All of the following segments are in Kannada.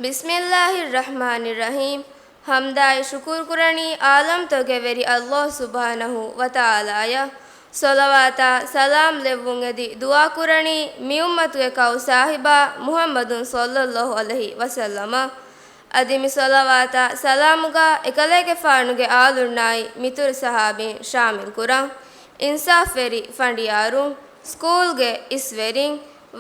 ಬಿಸ್ಮಿಲ್ಲಾಹಿರ್ರಹ್ಮಾನಿರ್ರಹೀಂ. ಹಮ್ದಾಯಿ ಶುಕೂರ್ ಕುರಣಿ ಆಲಂ ತೊಗೆವೆರಿ ಅಲ್ಲಾಹ್ ಸುಬ್ಹಾನಹು ವತಾಲಾಯ. ಸೊಲವಾತ ಸಲಾಂ ಲೆವ್ವುಂ ಎದಿ ದುವಾ ಕುರಣಿ ಮಿ ಉಮ್ಮತುಗೆ ಕೌ ಸಾಹಿಬಾ ಮುಹಮ್ಮದುನ್ ಸಲ್ಲಲ್ಲಾಹು ಅಲೈಹಿ ವಸಲ್ಲಮ. ಅದಿಮಿ ಸೊಲವಾತ ಸಲಾಮುಗ ಎಕಲೇಗೆ ಫಾನುಗೆ ಆಲುಣ್ಣಾಯಿ ಮಿತುರು ಸಹಾಬಿನ್ ಶಾಮಿಲ್ ಕುರಂ. ಇನ್ಸಾಫ್ ವೆರಿ ಫಂಡಿಯಾರುಂ ಸ್ಕೂಲ್ಗೆ ಇಸ್ವೆರಿಂ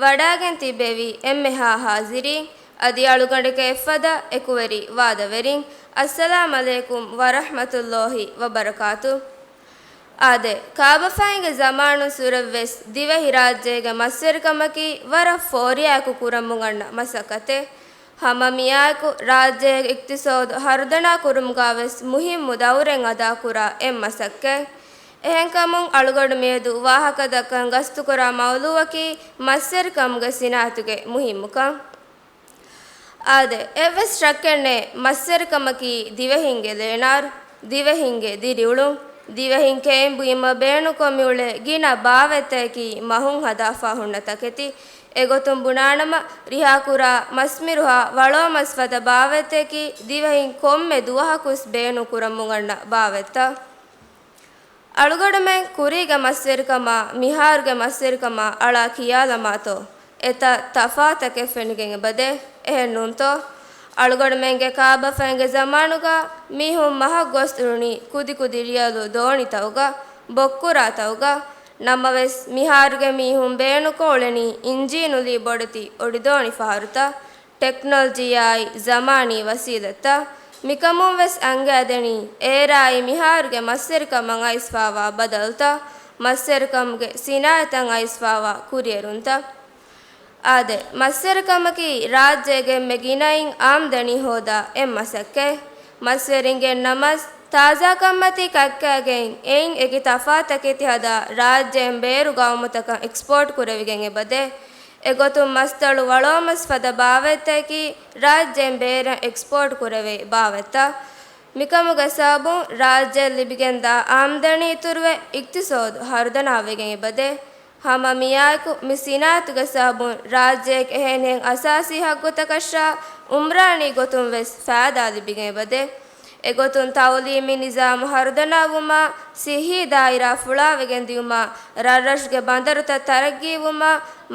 ವಡಾಗೆನ್ ತಿಬೆವಿ ಎಮ್ಮೆ ಹಾಜಿರಿಂ. ಅದಿ ಅಳುಗಂಡಿಕೆ ಎಫ್ಫದ ಎಕುವೆರಿ ವಾದವೆರಿಂ. ಅಸ್ಸಲಾಮ್ ಅಲೈಕುಂ ವರಹ್ಮತುಲ್ಲಾಹಿ ವಬರಕಾತು. ಆದೆ ಕಾಬಫಾಯಿಗೆ ಜಮಾನು ಸುರವ್ವೆಸ್ ದಿವೆ ಹಿರಾಜ್ಜೆಗೆ ಮಸ್ಸೆರಿಕಮಕಿ ವರ ಫೋರಿಯಾಕು ಕುರಮುಗಣ್ಣ ಮಸಕತೆ. ಹಮ ಮಿಯಾಕು ರಾಜ್ಯೆಗೆ ಇಕ್ತಿಸೋದು ಹರ್ದನಾ ಕುರುಮ್ಗಾವೆಸ್ ಮುಹಿಮ್ಮು ದೌರೆಂ ಅದಾ ಕುರ ಎಂ ಮಸಕ್ಕೆ. ಎಹೆಂಕಮುಂ ಅಳುಗಡು ಮೇದು ವಾಹಕದಕ್ಕಂ ಗಸ್ತು ಕುರ ಮೌಲುವಕಿ ಮಸ್ಸೆರಿಕಮ್ಗೆ ಸಿನಾತುಗೆ ಮುಹಿಮ್ಮುಕಂ. ಆದೆ ಎವ್ವೆಸ್ ಶಕ್ಕೆಣ್ಣೆ ಮಸ್ಸೆರಿಕಮಕಿ ದಿವೆಹಿಂಗೆ ಲೇನಾರು ದಿವೆಹಿಂಗೆ ದಿರಿಯುಳುಂ. ದಿವೆಹಿಂಕೆ ಎಂಬು ಇಮ್ಮ ಬೇಣು ಕೊಮ್ಮಿಯುಳೆ ಗಿನ ಬಾವೆತ್ತೇಕಿ ಮಹುಂ ಹದಾಫಾ ಹುಣ್ಣತಕೆತಿ. ಎಗೊತುಂ ಬುಣಾಣಮ ರಿಹಾಕುರ ಮಸ್ಮಿರುಹ ವಳೋ ಮಸ್ವತ ಬಾವೆತ್ತೇಕಿ ದಿವೆಹಿಂ ಕೊಮ್ಮೆ ದುವಹಕುಸ್ ಬೇಣು ಕುರಮುಗಣ್ಣ ಬಾವೆತ್ತ. ಅಳುಗಡುಮೆ ಕುರಿಗೆ ಮಸ್ಸೆರಿಕಮ ಮಿಹಾರುಗೆ ಮಸ್ಸೆರಿಕಮ ಅಳ ಕಿಯಾಲಮಾತೋ ಎತ ತಫಾತಕೆ ಫೆಣಿಗೆಂಗೆ ಬದೆ ಎಹೆನ್ನುಂತೋ. ಅಳುಗಡುಮೆಂಗೆ ಕಾಬಫೆಂಗೆ ಜಮಾನುಗ ಮೀಹುಂ ಮಹ ಗೊಸ್ತುರುಣಿ ಕುದಿ ಕುದಿ ರಿಯಲು ದೋಣಿತವುಗ ಬೊಕ್ಕುರಾತವುಗ. ನಮ್ಮವೆಸ್ ಮಿಹಾರುಗೆ ಮೀಹುಂ ಬೇಣುಕೋಳೆನಿ ಇಂಜೀನುಲಿ ಬೊಡತಿ ಒಡಿದೋಣಿ ಫಾರುತ. ಟೆಕ್ನಾಲಜಿಯಾಯಿ ಜಮಾನಿ ವಸೀಲತ್ತ ಮಿಕಮುಂ ವೆಸ್ ಅಂಗೆ ಅದೆಣಿ ಏರಾಯಿ ಮಿಹಾರುಗೆ ಮಸ್ಸೆರಿಕಮಂ ಐಸ್ಫಾವಾ ಬದಲ್ತ ಮಸ್ಸೆರಿಕಮ್ಗೆ ಸಿನಾಯತಂ ಐಸ್ಫಾವಾ ಕುರಿಯರುಂತ. ಆದೆ ಮಸ್ಸೆರಿಕಮಕಿ ರಾಜ್ಯಗೆ ಮೆಗಿನೈಂ ಆಮ್ದನಿ ಹೋದ ಎಮ್ಮಸಕ್ಕೆ. ಮಸ್ಸೆರಿಂಗೆ ನಮಸ್ ತಾಜಾ ಕಮ್ಮತಿ ಕಕ್ಕಾಗೆಂ ಏಂ ಎಗಿ ತಫಾತಕೆತಿ ಹದ ರಾಜ್ಯಂ ಬೇರು ಗೌಮುತಕ ಎಕ್ಸ್ಪೋರ್ಟ್ ಕುರವಿಗೆಂಗೆ ಬದೆ. ಎಗೊತು ಮಸ್ತಳು ವಳೋಮಸ್ ಫದ ಬಾವೆತ್ತಕಿ ರಾಜ್ಯಂ ಬೇರ ಎಕ್ಸ್ಪೋರ್ಟ್ ಕುರವೆ ಬಾವೆತ್ತ. ಮಿಕಮುಗ ಸಾಬು ರಾಜ್ಯ ಲಿಬಿಗೆಂದ ಆಮ್ದನಿ ತುರುವೆ ಇಕ್ತಿಸೋದು ಹರ್ದನಾವೆಗೆಂಗೆ ಬದೆ. ಹಮ ಮಿಯಾಕು ಮಿ ಸಿನಾತುಗೆ ಸಾಬುನ್ ರಾಜ್ಯಕ್ಕೆ ಎಹೆನೆಂ ಅಸಾಸಿ ಹಗ್ಗುತಕಶ ಉಮ್ರಾಣಿ ಗೊತುಂ ವೆಸ್ ಫಾದಾ ಲಿಬಿಗೆಂಗೆ ಬದೆ. ಎಗೊತುಂ ತೌಲೀಮಿ ನಿಜಾಮು ಹರ್ದನಾವುಮ ಸಿಹಿ ದಾಯಿರಾ ಫುಳಾವೆಗೆಂದಿಯುಮ ರರ್ರಶ್ಗೆ ಬಂದರುತ ತರಗ್ಗೀವುಮ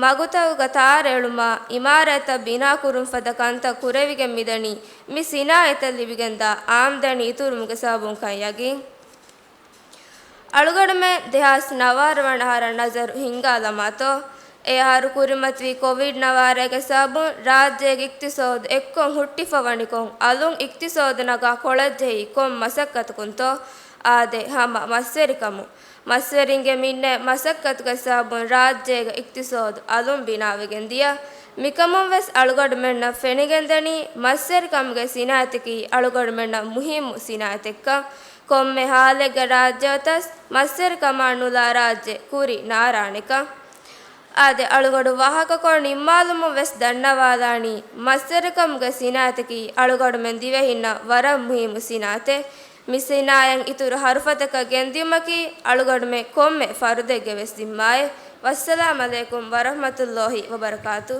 ಮಗುತವುಗ ತಾರೇಳುಮ ಇಮಾರತ ಬಿನಾ ಕುರುಂ ಫದ ಕಂತ ಕುರೆವಿಗೆ ಮಿದಣಿ ಮಿ ಸಿನಾಯತ ಲಿಬಿಗೆಂದ ಆಮ್ದಣಿ ಇತುರುಮುಗೆ ಸಾಬುನ್ ಕೈಯಗಿ. ಅಳುಗಡುಮೆ ದೇಹಾಸ್ ನವಾರವಣಹಾರ ನಜರು ಹಿಂಗಾಲಮಾತೋ. A ಹಾರು ಕುರಿಮತ್ವಿ Covid ನವಾರೆಗೆ ಸಾಬುನ್ ರಾಜ್ಯಗೆ ಇಕ್ತಿಸೋದು ಎಕ್ಕೊಂ ಹುಟ್ಟಿಫವಣಿಕೊಂ ಅಲುಂ ಇಕ್ತಿಸೋದನಗ ಕೊಳಜ್ಜೆಯಿ ಕೊಂ ಮಸಕ್ಕತ್ಕುಂತೋ. ಆದೆ ಹಮ ಮಸ್ಸೆರಿಕಮು ಮಸ್ಸೆರಿಂಗೆ ಮಿನ್ನೆ ಮಸಕ್ಕತ್ಗೆ ಸಾಬುನ್ ರಾಜ್ಯಗೆ ಇಕ್ತಿಸೋದು ಅಲುಂ ಬಿನಾವೆಗೆಂದಿಯ. ಮಿಕಮುಂ ವೆಸ್ ಅಳುಗಡುಮೆಣ್ಣ ಫೆಣಿಗೆಂದನಿ ಮಸ್ಸೆರಿಕಮ್ಗೆ ಸಿನಾಯತಿಕಿ ಅಳುಗಡುಮೆಣ್ಣ ಮುಹಿಮ್ಮು ಸಿನಾಯತಿಕ್ಕ. ಕೊಮ್ಮೆ ಹಾಲೆಗೆ ರಾಜ್ಯವತಸ್ ಮಸ್ಸೆರಿಕಮ ನುಲ ರಾಜ್ಯ ಕುರಿ ನಾರಾಣಿಕ. ಆದೆ ಅಳುಗಡು ವಾಹಕ ಕೊಡು ನಿಮ್ಮಾಲುಮು ವೆಸ್ ದಂಡವಾದಾಣಿ ಮಸ್ಸೆರಿಕಮ್ಗೆ ಸಿನಾಯತಿಕಿ ಅಳುಗಡುಮೆನ್ ದಿವೆಹಿನ್ನ ವರ ಮುಹಿಮು ಸಿನಾತೆ. ಮಿಸಿನಾಯಂ ಇತುರು ಹರುಫತಕ ಗೆಂದಿಮಕಿ ಅಳುಗಡುಮೆ ಕೊಮ್ಮೆ ಫರುದೆಗೆ ವೆಸ್ ದಿಮ್ಮಾಯೆ. ವಸ್ಸಲಾಮ್ ಅಲೈಕುಂ ವರಹ್ಮತುಲ್ಲಾಹಿ ವಬರಕಾತು.